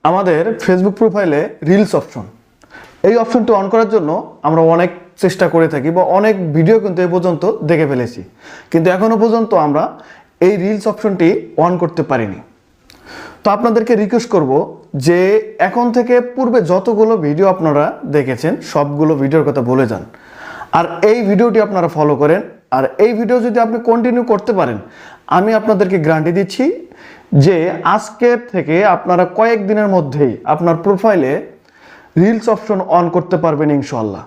আমাদের ফেসবুক প্রোফাইলে reels option, এই অপশনটি অন করার জন্য আমরা অনেক চেষ্টা করে থাকি বা অনেক ভিডিও কিন্তু এ পর্যন্ত দেখে ফেলেছি, কিন্তু এখনও পর্যন্ত আমরা এই রিলস অপশনটি অন করতে পারিনি। তো আপনাদেরকে রিকোয়েস্ট করব যে এখন থেকে পূর্বে যতগুলো ভিডিও আপনারা দেখেছেন সবগুলো ভিডিওর কথা ভুলে যান, আর এই ভিডিওটি আপনারা ফলো করেন। আর এই ভিডিও যদি আপনি কন্টিনিউ করতে পারেন, আমি আপনাদেরকে গ্যারান্টি দিচ্ছি যে আজকের থেকে আপনারা কয়েকদিনের মধ্যেই আপনার প্রোফাইলে রিলস অপশন অন করতে পারবেন ইনশাআল্লাহ।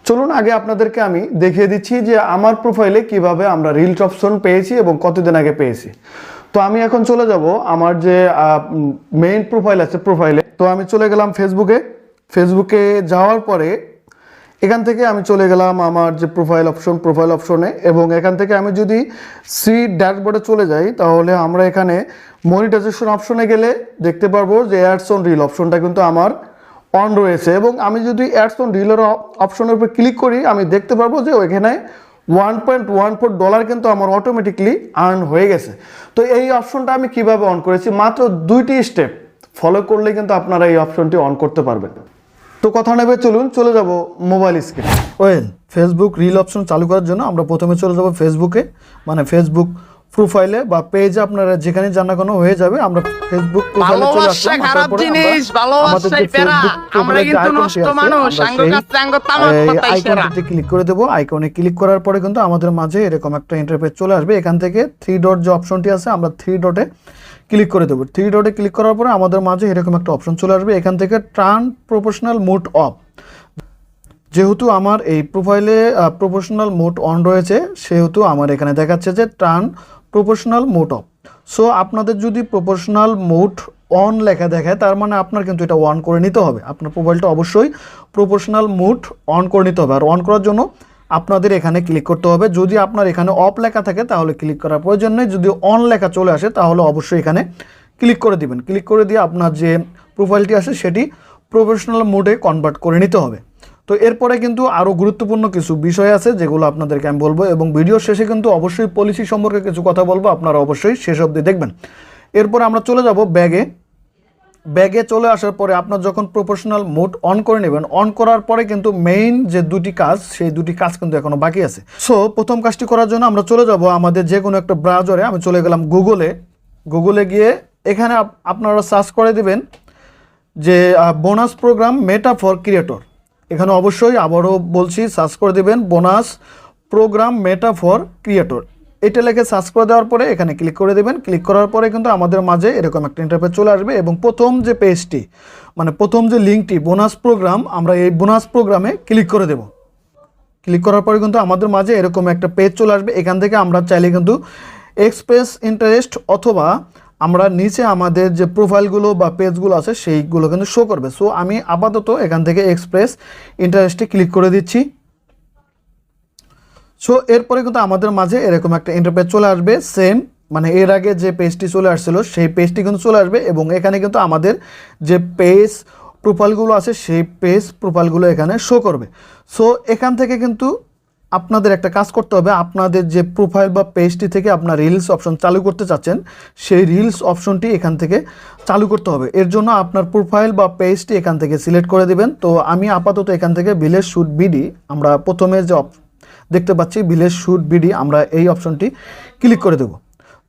চলুন আগে আপনাদেরকে আমি দেখিয়ে দিচ্ছি যে আমার প্রোফাইলে কিভাবে আমরা রিলস অপশন পেয়েছি এবং কতদিন আগে পেয়েছি। তো আমি এখন চলে যাব আমার যে মেইন প্রোফাইল আছে প্রোফাইলে। তো আমি চলে গেলাম ফেসবুকে যাওয়ার পরে এখান থেকে আমি চলে গেলাম আমার যে প্রোফাইল অপশনে, এবং এখান থেকে আমি যদি সি ড্যাশবোর্ডে চলে যাই তাহলে আমরা এখানে মনিটাইজেশন অপশনে গেলে দেখতে পারবো যে অ্যাডস অন রিল অপশনটা কিন্তু আমার অন রয়েছে, এবং আমি যদি অ্যাডস অন রিলের অপশনের উপর ক্লিক করি আমি দেখতে পারবো যে ওইখানে $1.14 কিন্তু আমার অটোমেটিকলি আর্ন হয়ে গেছে। তো এই অপশনটা আমি কিভাবে অন করেছি, মাত্র 2টি স্টেপ ফলো করলে কিন্তু আপনারা এই অপশনটি অন করতে পারবেন। তো কথা নেবে চলুন চলে যাব মোবাইল স্ক্রিনে। ফেসবুক রিল অপশন চালু করার জন্য আমরা প্রথমে চলে যাব ফেসবুকে, মানে ফেসবুক প্রোফাইলে বা পেজে, আপনারা যেখানে যান না কোনো হয়ে যাবে। আমরা ফেসবুক প্রোফাইলে চলে আসলাম, আসার পরে আমাদের যে ফেসবুক প্রোফাইলের যে আইকনটি আছে আইকনটিতে ক্লিক করে দেব। আইকনে ক্লিক করার পরে কিন্তু আমাদের মাঝে এরকম একটা ইন্টারফেস চলে আসবে। এখান থেকে 3 ডট যে অপশনটি আছে আমরা 3 ডটে ক্লিক করে দেবো। 3 ডটে ক্লিক করার পরে আমাদের মাঝে এরকম একটা অপশন চলে আসবে। এখান থেকে টার্ন প্রফেশনাল মোড অফ, যেহেতু আমার এই প্রোফাইলে প্রফেশনাল মোড অন রয়েছে সেহেতু আমার এখানে দেখাচ্ছে যে turn professional mode of. So আপনাদের যদি প্রফেশনাল মোড অন লেখা দেখায় তার মানে আপনার কিন্তু এটা অন করে নিতে হবে। আপনার প্রোফাইলটা অবশ্যই প্রফেশনাল মোড অন করে নিতে হবে। আর অন করার জন্য আপনাদের এখানে ক্লিক করতে হবে। যদি আপনার এখানে অফ লেখা থাকে তাহলে ক্লিক করার প্রয়োজন নেই, যদি অন লেখা চলে আসে তাহলে অবশ্যই এখানে ক্লিক করে দিবেন। ক্লিক করে দিয়ে আপনার যে প্রোফাইলটি আছে সেটি প্রফেশনাল মোডে কনভার্ট করে নিতে হবে। তো এরপরে কিন্তু আরও গুরুত্বপূর্ণ কিছু বিষয় আছে যেগুলো আপনাদেরকে আমি বলবো, এবং ভিডিওর শেষে কিন্তু অবশ্যই পলিসি সম্পর্কে কিছু কথা বলবো, আপনারা অবশ্যই শেষ অবধি দেখবেন। এরপরে আমরা চলে যাব ব্যাগে চলে আসার পরে আপনার যখন প্রফেশনাল মোড অন করে নেবেন, অন করার পরে কিন্তু মেইন যে দুটি কাজ সেই দুটি কাজ কিন্তু এখনো বাকি আছে। সো প্রথম কাজটি করার জন্য আমরা চলে যাব আমাদের যে কোনো একটা ব্রাউজারে। আমি চলে গেলাম গুগলে গিয়ে এখানে আপনারা সার্চ করে দিবেন যে bonus program Meta for creator. এখানে অবশ্যই আবারও বলছি সার্চ করে দেবেন bonus program Meta for creator. এটা লিখে সার্চ করে দেওয়ার পরে এখানে ক্লিক করে দেবেন। ক্লিক করার পরে কিন্তু আমাদের মাঝে এরকম একটা ইন্টারফেস চলে আসবে, এবং প্রথম যে পেজটি মানে প্রথম যে লিঙ্কটি বোনাস প্রোগ্রাম, আমরা এই বোনাস প্রোগ্রামে ক্লিক করে দেব। ক্লিক করার পরে কিন্তু আমাদের মাঝে এরকম একটা পেজ চলে আসবে। এখান থেকে আমরা চাইলে কিন্তু এক্সপ্রেস ইন্টারেস্ট অথবা আমরা নিচে আমাদের যে প্রোফাইলগুলো বা পেজগুলো আছে সেইগুলো কিন্তু শো করবে। সো আমি আপাতত এখান থেকে এক্সপ্রেস ইন্টারেস্টে ক্লিক করে দিচ্ছি। সো এরপরে কিন্তু আমাদের মাঝে এরকম একটা ইন্টারফেস চলে আসবে, সেম মানে এর আগে যে পেজটি চলে আসছিল সেই পেজটি কিন্তু চলে আসবে, এবং এখানে কিন্তু আমাদের যে পেজ প্রোফাইলগুলো আছে সেই পেজ প্রোফাইলগুলো এখানে শো করবে। সো এখান থেকে কিন্তু আপনাদের একটা কাজ করতে হবে, আপনাদের যে প্রোফাইল বা পেজটি থেকে আপনার রিলস অপশন চালু করতে চাচ্ছেন সেই রিলস অপশনটি এখান থেকে চালু করতে হবে। এর জন্য আপনার প্রোফাইল বা পেজটি এখান থেকে সিলেক্ট করে দিবেন। তো আমি আপাতত এখান থেকে ভিলেজ শুট বিডি, আমরা প্রথমে যে দেখতে পাচ্ছি ভিলেজ শুট বিডি, আমরা এই অপশনটি ক্লিক করে দেব।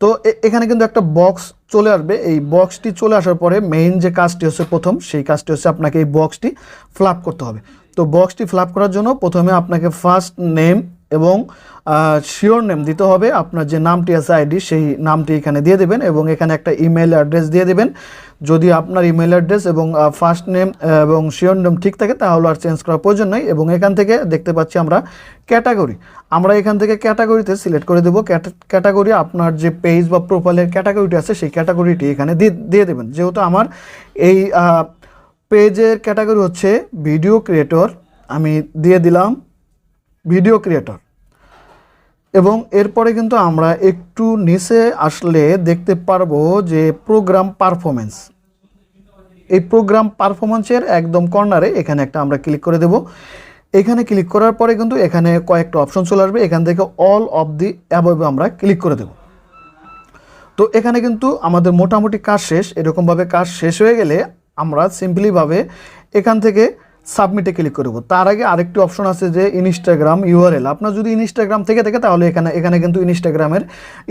তো এখানে কিন্তু একটা বক্স চলে আসবে। এই বক্সটি চলে আসার পরে মেইন যে কাজটি হচ্ছে প্রথম, সেই কাজটি হচ্ছে আপনাকে এই বক্সটি ফ্ল্যাপ করতে হবে। তো বক্সটি ফ্ল্যাপ করার জন্য প্রথমে আপনাকে ফার্স্ট নেম এবং শিওর নেম দিতে হবে। আপনার যে নামটি আছে আইডি সেই নামটি এখানে দিয়ে দেবেন, এবং এখানে একটা ইমেল অ্যাড্রেস দিয়ে দেবেন। যদি আপনার ইমেল অ্যাড্রেস এবং ফার্স্ট নেম এবং শিওর নেম ঠিক থাকে তাহলে আর চেঞ্জ করার প্রয়োজন নেই। এবং এখান থেকে দেখতে পাচ্ছি আমরা ক্যাটাগরি, আমরা এখান থেকে ক্যাটাগরিতে সিলেক্ট করে দেবো। ক্যাটাগরি আপনার যে পেজ বা প্রোফাইলের ক্যাটাগরিটি আছে সেই ক্যাটাগরিটি এখানে দিয়ে দেবেন। যেহেতু আমার এই পেজের ক্যাটাগরি হচ্ছে ভিডিও ক্রিয়েটর, আমি দিয়ে দিলাম ভিডিও ক্রিয়েটর। এবং এরপরে কিন্তু আমরা একটু নিচে আসলে দেখতে পারবো যে প্রোগ্রাম পারফরমেন্স, এই প্রোগ্রাম পারফরমেন্সের একদম কর্নারে এখানে একটা আমরা ক্লিক করে দেব। এখানে ক্লিক করার পরে কিন্তু এখানে কয়েকটা অপশন চলে আসবে, এখান থেকে অল অফ দি অ্যাবভ আমরা ক্লিক করে দেব। তো এখানে কিন্তু আমাদের মোটামুটি কাজ শেষ। এরকমভাবে কাজ শেষ হয়ে গেলে আমরা সিম্পলিভাবে এখান থেকে সাবমিটে ক্লিক করব। তার আগে আরেকটি অপশন আছে যে ইনস্টাগ্রাম ইউআরএল। আপনার যদি ইনস্টাগ্রাম থেকে থাকে তাহলে এখানে কিন্তু ইনস্টাগ্রামের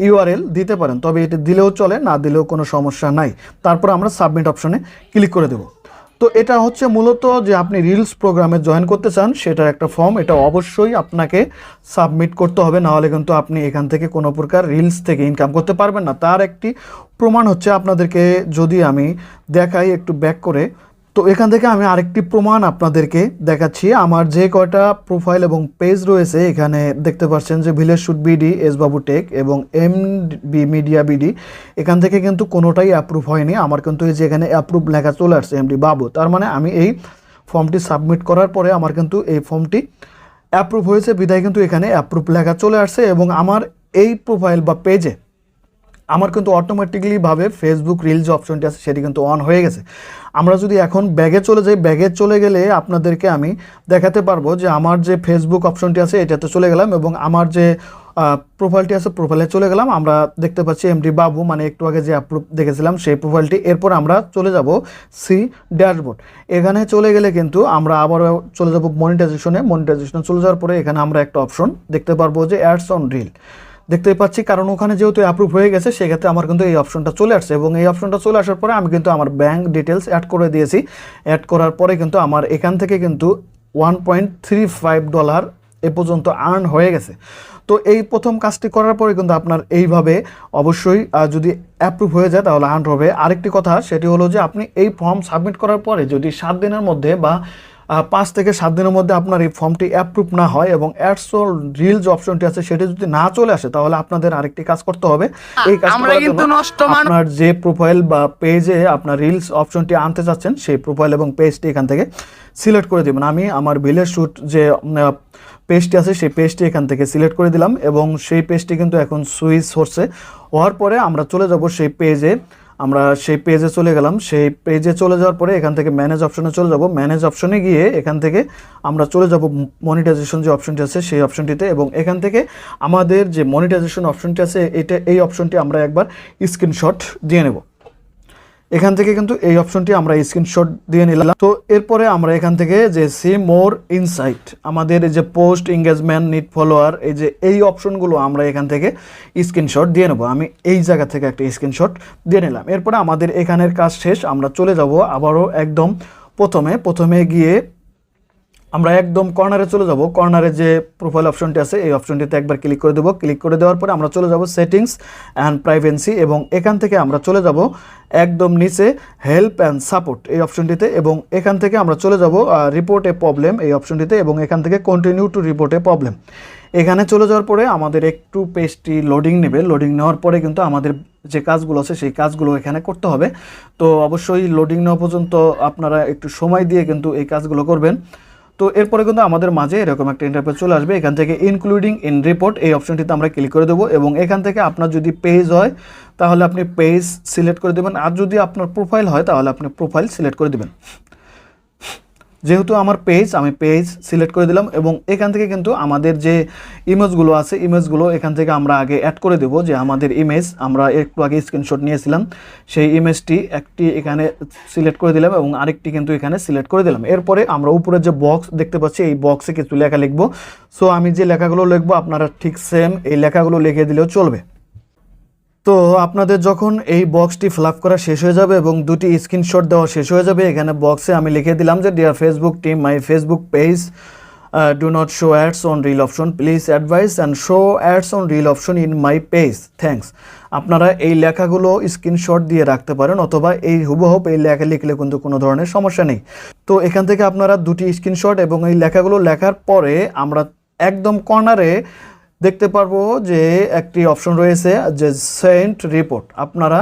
ইউআরএল দিতে পারেন, তবে এটা দিলেও চলে, না দিলেও কোনো সমস্যা নাই। তারপর আমরা সাবমিট অপশনে ক্লিক করে দেব। তো এটা হচ্ছে মূলত যে আপনি রিলস প্রোগ্রামে জয়েন করতে চান সেটার একটা ফর্ম, এটা অবশ্যই আপনাকে সাবমিট করতে হবে, নাহলে কিন্তু আপনি এখান থেকে কোনো প্রকার রিলস থেকে ইনকাম করতে পারবেন না। তার একটি প্রমাণ হচ্ছে আপনাদেরকে যদি আমি দেখাই একটু ব্যাক করে, তো এখান থেকে আমি আরেকটি প্রমাণ আপনাদেরকে দেখাচ্ছি। আমার যে কয়টা প্রোফাইল এবং পেজ রয়েছে এখানে দেখতে পাচ্ছেন যে village shoot BD, S.Babu tech এবং MB মিডিয়া বিডি, এখান থেকে কিন্তু কোনোটাই অ্যাপ্রুভ হয়নি। আমার কিন্তু এই যে এখানে অ্যাপ্রুভ লেখা চলে আসছে MD বাবু, তার মানে আমি এই ফর্মটি সাবমিট করার পরে আমার কিন্তু এই ফর্মটি অ্যাপ্রুভ হয়েছে, বিধায় কিন্তু এখানে অ্যাপ্রুভ লেখা চলে আসছে এবং আমার এই প্রোফাইল বা পেজে আমার কিন্তু অটোমেটিকলিভাবে ফেসবুক রিল যে অপশনটি আছে সেটি কিন্তু অন হয়ে গেছে। আমরা যদি এখন ব্যাগে চলে যাই, ব্যাগে চলে গেলে আপনাদেরকে আমি দেখাতে পারবো যে আমার যে ফেসবুক অপশনটি আছে এটাতে চলে গেলাম এবং আমার যে প্রোফাইলটি আছে প্রোফাইলে চলে গেলাম। আমরা দেখতে পাচ্ছি MD বাবু, মানে একটু আগে যে অ্যাপ্রুভ দেখেছিলাম সেই প্রোফাইলটি। এরপর আমরা চলে যাব সি ড্যাশবোর্ড। এখানে চলে গেলে কিন্তু আমরা আবারও চলে যাব মনিটাইজেশনে চলে যাওয়ার পরে এখানে আমরা একটা অপশন দেখতে পারবো যে অ্যাডস অন রিল দেখতে পাচ্ছি, কারণ ওখানে যেহেতু অ্যাপ্রুভ হয়ে গেছে সেক্ষেত্রে আমার কিন্তু এই অপশনটা চলে আসছে এবং এই অপশনটা চলে আসার পরে আমি কিন্তু আমার ব্যাঙ্ক ডিটেলস অ্যাড করে দিয়েছি। অ্যাড করার পরে কিন্তু আমার এখান থেকে কিন্তু $1.35 এ পর্যন্ত আর্ন হয়ে গেছে। তো এই প্রথম কাজটি করার পরে কিন্তু আপনার এইভাবে অবশ্যই যদি অ্যাপ্রুভ হয়ে যায় তাহলে আর্ন হবে। আরেকটি কথা সেটি হলো যে আপনি এই ফর্ম সাবমিট করার পরে যদি 7 দিনের মধ্যে বা 5 থেকে 7 দিনের মধ্যে আপনার এই ফর্মটি অ্যাপ্রুভ না হয় এবং অ্যাডস অন রিল যে অপশনটি আছে সেটি যদি না চলে আসে তাহলে আপনাদের আরেকটি কাজ করতে হবে। এই কাজটা করার জন্য আপনার যে প্রোফাইল বা পেজে আপনার রিলস অপশনটি আনতে চাচ্ছেন সেই প্রোফাইল এবং পেজটি এখান থেকে সিলেক্ট করে দেবেন। আমি আমার ভিলেজ শুট যে পেজটি আছে সেই পেজটি এখান থেকে সিলেক্ট করে দিলাম এবং সেই পেজটি কিন্তু এখন সুইচ হচ্ছে। হওয়ার পরে আমরা চলে যাব সেই পেজে, আমরা সেই পেজে চলে গেলাম। সেই পেজে চলে যাওয়ার পরে এখান থেকে ম্যানেজ অপশনে চলে যাব। ম্যানেজ অপশনে গিয়ে এখান থেকে আমরা চলে যাব মনিটাইজেশন যে অপশনটি আছে সেই অপশনটিতে এবং এখান থেকে আমাদের যে মনিটাইজেশন অপশনটি আছে এই অপশনটি আমরা একবার স্ক্রিনশট দিয়ে নেব। এখান থেকে কিন্তু এই অপশনটি আমরা স্ক্রিনশট দিয়ে নিলাম। তো এরপরে আমরা এখান থেকে যে সি মোর ইনসাইট, আমাদের এই যে পোস্ট, এঙ্গেজমেন্ট, নিড ফলোয়ার, এই অপশনগুলো আমরা এখান থেকে স্ক্রিনশট দিয়ে নেব। আমি এই জায়গা থেকে একটা স্ক্রিনশট দিয়ে নিলাম। এরপরে আমাদের এখানের কাজ শেষ। আমরা চলে যাব আবারও একদম প্রথমে গিয়ে আমরা একদম কর্নারে চলে যাব। কর্নারে যে প্রোফাইল অপশনটি আছে এই অপশনটিতে একবার ক্লিক করে দেব। ক্লিক করে দেওয়ার পরে আমরা চলে যাব সেটিংস অ্যান্ড প্রাইভেসি এবং এখান থেকে আমরা চলে যাব একদম নিচে হেল্প অ্যান্ড সাপোর্ট এই অপশনটিতে এবং এখান থেকে আমরা চলে যাব রিপোর্ট এ প্রবলেম এই অপশনটিতে এবং এখান থেকে continue to report A problem. এখানে চলে যাওয়ার পরে আমাদের একটু পেজটি লোডিং নেবে। লোডিং নেওয়ার পরে কিন্তু আমাদের যে কাজগুলো আছে সেই কাজগুলো এখানে করতে হবে। তো অবশ্যই লোডিং নেওয়া পর্যন্ত আপনারা একটু সময় দিয়ে কিন্তু এই কাজগুলো করবেন। তো এরপরে কিন্তু আমাদের মাঝে এরকম একটা ইন্টারফেস চলে আসবে। এখান থেকে ইনক্লুডিং ইন রিপোর্ট এই অপশনটিতে আমরা ক্লিক করে দেবো এবং এখান থেকে আপনার যদি পেজ হয় তাহলে আপনি পেজ সিলেক্ট করে দেবেন, আর যদি আপনার প্রোফাইল হয় তাহলে আপনি প্রোফাইল সিলেক্ট করে দেবেন। যেহেতু আমার পেজ, আমি পেজ সিলেক্ট করে দিলাম এবং এখান থেকে কিন্তু আমাদের যে ইমেজগুলো আছে ইমেজগুলো এখান থেকে আমরা আগে অ্যাড করে দেবো। যে আমাদের ইমেজ আমরা একটু আগে স্ক্রিনশট নিয়েছিলাম সেই ইমেজটি একটি এখানে সিলেক্ট করে দিলাম এবং আরেকটি কিন্তু এখানে সিলেক্ট করে দিলাম। এরপরে আমরা উপরে যে বক্স দেখতে পাচ্ছি এই বক্সে কিছু লেখা লিখবো। সো আমি যে লেখাগুলো লিখবো আপনারা ঠিক সেম এই লেখাগুলো লিখে দিলেও চলবে। তো আপনাদের যখন এই বক্সটি ফিল আপ করা শেষ হয়ে যাবে এবং দুটি স্ক্রিনশট দেওয়া শেষ হয়ে যাবে, এখানে বক্সে আমি লিখে দিলাম যে dear Facebook team, my Facebook page do not show ads on reel option, please advice and show ads on reel option in my page, thanks. আপনারা এই লেখাগুলো স্ক্রিনশট দিয়ে রাখতে পারেন অথবা এই হুবহুব এই লেখা লিখলে কিন্তু কোনো ধরনের সমস্যা নেই। তো এখান থেকে আপনারা দুটি স্ক্রিনশট এবং এই লেখাগুলো লেখার পরে আমরা একদম কর্নারে দেখতে পারবো যে একটি অপশন রয়েছে যে সেন্ড রিপোর্ট। আপনারা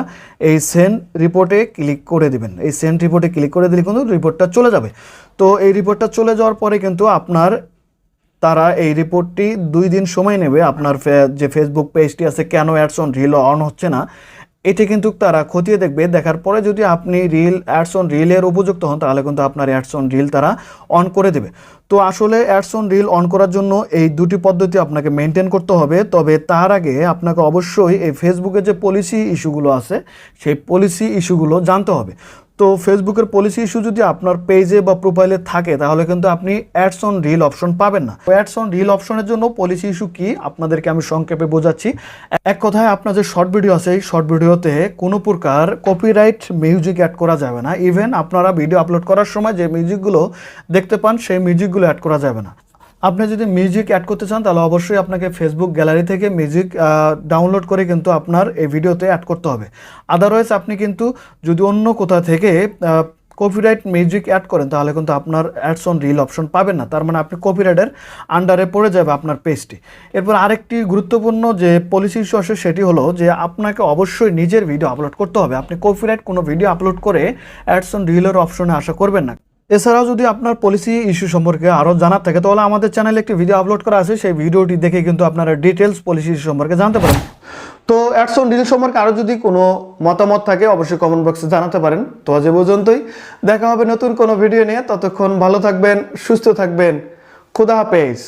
এই সেন্ড রিপোর্টে ক্লিক করে দিবেন। এই সেন্ড রিপোর্টে ক্লিক করে দিলে কিন্তু রিপোর্টটা চলে যাবে। তো এই রিপোর্টটা চলে যাওয়ার পরে কিন্তু তারা এই রিপোর্টটি 2 দিন সময় নেবে। আপনার যে ফেসবুক পেজটি আছে কেন অ্যাডস অন রিল অন হচ্ছে না এটি কিন্তু তারা খতিয়ে দেখবে। দেখার পরে যদি আপনি অ্যাডস অন রিলের উপযুক্ত হন তাহলে কিন্তু আপনার অ্যাডস অন রিল তারা অন করে দেবে। তো আসলে অ্যাডস অন রিল অন করার জন্য এই দুটি পদ্ধতি আপনাকে মেনটেন করতে হবে। তবে তার আগে আপনাকে অবশ্যই এই ফেসবুকে যে পলিসি ইস্যুগুলো আছে সেই পলিসি ইস্যুগুলো জানতে হবে। তো ফেসবুকের পলিসি ইস্যু যদি আপনার পেজে বা প্রোফাইলে থাকে তাহলে কিন্তু আপনি অ্যাডস অন রিল অপশন পাবেন না। অ্যাডস অন রিল অপশনের জন্য পলিসি ইস্যু কি আপনাদেরকে আমি সংক্ষেপে বোঝাচ্ছি। এক কথায় আপনার যে শর্ট ভিডিও আছে এই শর্ট ভিডিওতে কোনো প্রকার কপিরাইট মিউজিক অ্যাড করা যাবে না। ইভেন আপনারা ভিডিও আপলোড করার সময় যে মিউজিকগুলো দেখতে পান সেই মিউজিকগুলো অ্যাড করা যাবে না। আপনি যদি মিউজিক অ্যাড করতে চান তাহলে অবশ্যই আপনাকে ফেসবুক গ্যালারি থেকে মিউজিক ডাউনলোড করে কিন্তু আপনার এই ভিডিওতে অ্যাড করতে হবে। আদারওয়াইজ আপনি কিন্তু যদি অন্য কোথা থেকে কপিরাইট মিউজিক অ্যাড করেন তাহলে কিন্তু আপনার অ্যাডস অন রিল অপশন পাবেন না। তার মানে আপনি কপিরাইটের আন্ডারে পড়ে যাবে আপনার পেজটি। এরপর আরেকটি গুরুত্বপূর্ণ যে পলিসি ইস্যু আসে সেটি হলো যে আপনাকে অবশ্যই নিজের ভিডিও আপলোড করতে হবে। আপনি কপিরাইট কোনো ভিডিও আপলোড করে অ্যাডস অন রিলের অপশনে আশা করবেন না। এছাড়াও যদি আপনার পলিসি ইস্যু সম্পর্কে আরও জানার থাকে তাহলে আমাদের চ্যানেলে একটি ভিডিও আপলোড করা আছে, সেই ভিডিওটি দেখে কিন্তু আপনারা ডিটেলস পলিসি ইস্যু সম্পর্কে জানতে পারেন। তো অ্যাডস অন রিল সম্পর্কে আরও যদি কোনো মতামত থাকে অবশ্যই কমেন্ট বক্সে জানাতে পারেন। তো আজ এ পর্যন্তই, দেখা হবে নতুন কোনো ভিডিও নিয়ে। ততক্ষণ ভালো থাকবেন, সুস্থ থাকবেন, খুদা হাফেজ।